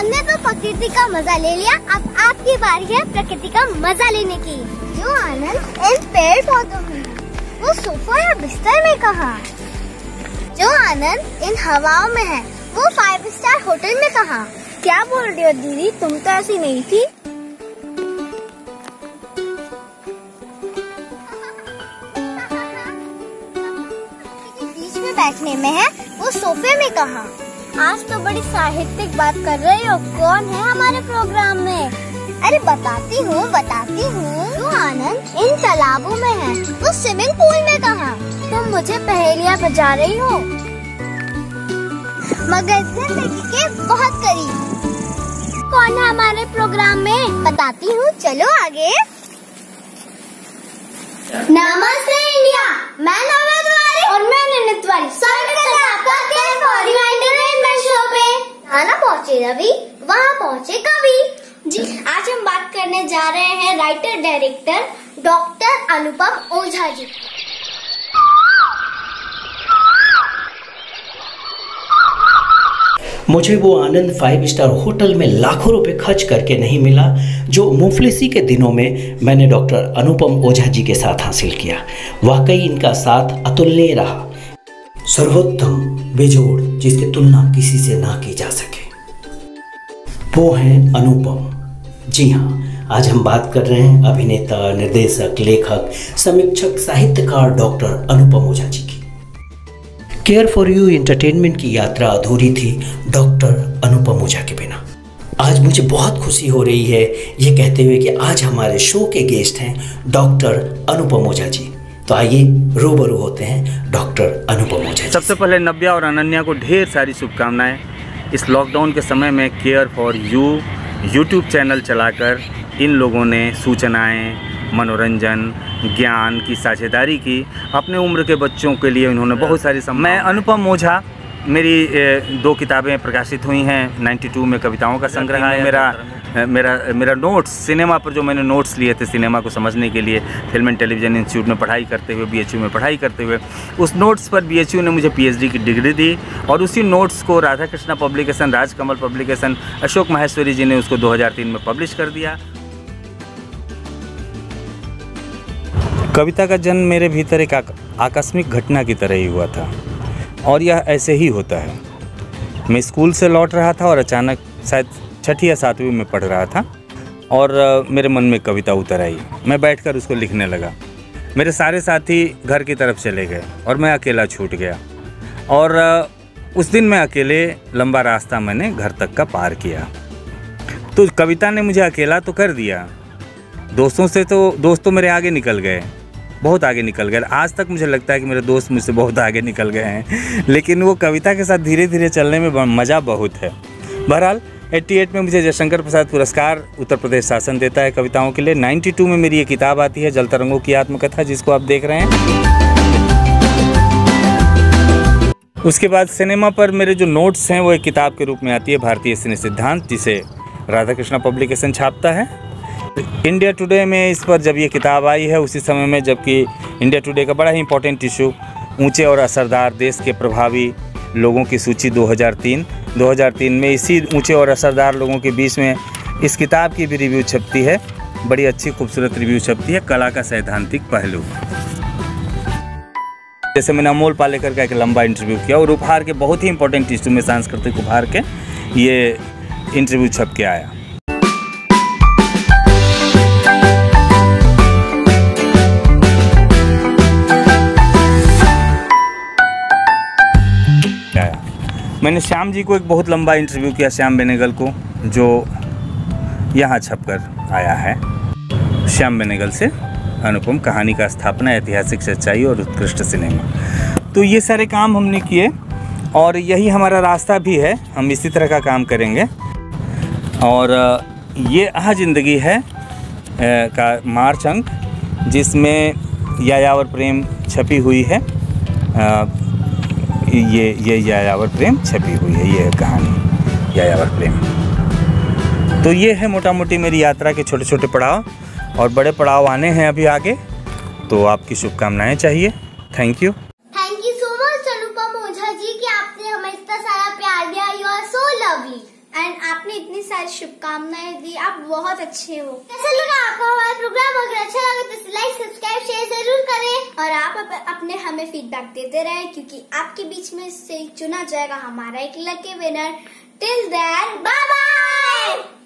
हमने तो प्रकृति का मजा ले लिया, अब आपकी बारी है प्रकृति का मजा लेने की। जो आनंद इन पेड़ पौधों में है, वो सोफा या बिस्तर में कहाँ? जो आनंद इन हवाओं में है, वो 5 स्टार होटल में कहाँ? क्या बोल रही हो दीदी, तुम तो ऐसी नहीं थी। बीच में बैठने में है, वो सोफे में कहाँ? आज तो बड़ी साहित्यिक बात कर रही हो, कौन है हमारे प्रोग्राम में? अरे बताती हूँ। जो आनंद इन तालाबों में है, वो स्विमिंग पूल में कहाँ? तुम मुझे पहेलियाँ बजा रही हो, मगर जिंदगी के बहुत करीब। कौन है हमारे प्रोग्राम में? बताती हूँ, चलो आगे। नमस्ते इंडिया, मैं नव्या तिवारी और मैं नैना तिवारी। स्वागत है आपका care for you entertainment show पे। जहाँ पहुँचे रवि, वहाँ पहुँचे कवि जी। आज हम बात करने जा रहे हैं राइटर डायरेक्टर डॉक्टर अनुपम ओझा जी। मुझे वो आनंद 5 स्टार होटल में लाखों रुपए खर्च करके नहीं मिला जो मुफलिसी के दिनों में मैंने डॉक्टर अनुपम ओझा जी के साथ हासिल किया। वाकई इनका साथ अतुलनीय रहा, सर्वोत्तम बेजोड़ जिसकी तुलना किसी से ना की जा सके। वो हैं अनुपम। जी हाँ, आज हम बात कर रहे हैं अभिनेता, निर्देशक, लेखक, समीक्षक, साहित्यकार डॉक्टर अनुपम ओझा जी की। केयर फॉर यू एंटरटेनमेंट की यात्रा अधूरी थी डॉक्टर अनुपम ओझा के बिना। आज मुझे बहुत खुशी हो रही है ये कहते हुए कि आज हमारे शो के गेस्ट हैं डॉक्टर अनुपम ओझा जी। तो आइए रूबरू होते हैं डॉक्टर अनुपम ओझा जी। सबसे पहले नव्या और अनन्या को ढेर सारी शुभकामनाएं। इस लॉकडाउन के समय में care for you YouTube channel चलाकर इन लोगों ने सूचनाएं, मनोरंजन, ज्ञान की साझेदारी की। अपने उम्र के बच्चों के लिए उन्होंने बहुत सारी मैं अनुपम ओझा, मेरी 2 किताबें प्रकाशित हुई हैं। 92 में कविताओं का संग्रह है। मेरा नोट्स, सिनेमा पर जो मैंने नोट्स लिए थे सिनेमा को समझने के लिए फिल्म एंड टेलीविज़न इंस्टीट्यूट में पढ़ाई करते हुए, BHU में पढ़ाई करते हुए, उस नोट्स पर BHU ने मुझे PhD की डिग्री दी और उसी नोट्स को राधा कृष्णा पब्लिकेशन, राजकमल पब्लिकेशन, अशोक माहेश्वरी जी ने उसको 2003 में पब्लिश कर दिया। कविता का जन्म मेरे भीतर एक आकस्मिक घटना की तरह ही हुआ था और यह ऐसे ही होता है। मैं स्कूल से लौट रहा था और अचानक शायद 6ठी या 7वीं में पढ़ रहा था और मेरे मन में कविता उतर आई। मैं बैठकर उसको लिखने लगा। मेरे सारे साथी घर की तरफ चले गए और मैं अकेला छूट गया और उस दिन मैं अकेले लंबा रास्ता मैंने घर तक का पार किया। तो कविता ने मुझे अकेला तो कर दिया, दोस्त तो मेरे आगे निकल गए, बहुत आगे निकल गए। आज तक मुझे लगता है कि मेरे दोस्त मुझसे बहुत आगे निकल गए हैं, लेकिन वो कविता के साथ धीरे धीरे चलने में मज़ा बहुत है। बहरहाल 88 में मुझे जयशंकर प्रसाद पुरस्कार उत्तर प्रदेश शासन देता है कविताओं के लिए। 92 में मेरी ये किताब आती है, जल तरंगों की आत्मकथा, जिसको आप देख रहे हैं। उसके बाद सिनेमा पर मेरे जो नोट्स हैं वो एक किताब के रूप में आती है, भारतीय सिने सिद्धांत, जिसे राधा कृष्णा पब्लिकेशन छापता है। इंडिया टुडे में इस पर जब ये किताब आई है उसी समय में जबकि इंडिया टुडे का बड़ा ही इंपॉर्टेंट इशू, ऊंचे और असरदार देश के प्रभावी लोगों की सूची 2003 में इसी ऊंचे और असरदार लोगों के बीच में इस किताब की भी रिव्यू छपती है। बड़ी अच्छी खूबसूरत रिव्यू छपती है, कला का सैद्धांतिक पहलू। जैसे मैंने अमोल पालेकर का एक लंबा इंटरव्यू किया और उपहार के बहुत ही इंपॉर्टेंट इशू में, सांस्कृतिक उपहार के, ये इंटरव्यू छप के आया। मैंने श्याम जी को एक बहुत लंबा इंटरव्यू किया, श्याम बेनेगल को, जो यहाँ छपकर आया है। श्याम बेनेगल से अनुपम, कहानी का स्थापना, ऐतिहासिक सच्चाई और उत्कृष्ट सिनेमा। तो ये सारे काम हमने किए और यही हमारा रास्ता भी है, हम इसी तरह का काम करेंगे। और ये आह जिंदगी है का मार्च अंक, जिसमें यायावर प्रेम छपी हुई है। ये यायावर प्रेम छपी हुई है, ये कहानी यायावर प्रेम। तो ये है मोटा मोटी मेरी यात्रा के छोटे छोटे पड़ाव, और बड़े पड़ाव आने हैं अभी आगे, तो आपकी शुभकामनाएं चाहिए। Thank you so much Anupam Ojha ji कि आपने हमें इतना सारा प्यार दिया। You are so lovely. And आपने इतनी सारी शुभकामनाएं दी, आप बहुत अच्छे हो। कैसा लगा आपको हमारा प्रोग्राम? अगर अच्छा लगा तो लाइक सब्सक्राइब शेयर जरूर करें और आप अपने हमें फीडबैक देते रहें, क्योंकि आपके बीच में से चुना जाएगा हमारा एक lucky winner. Till then bye bye.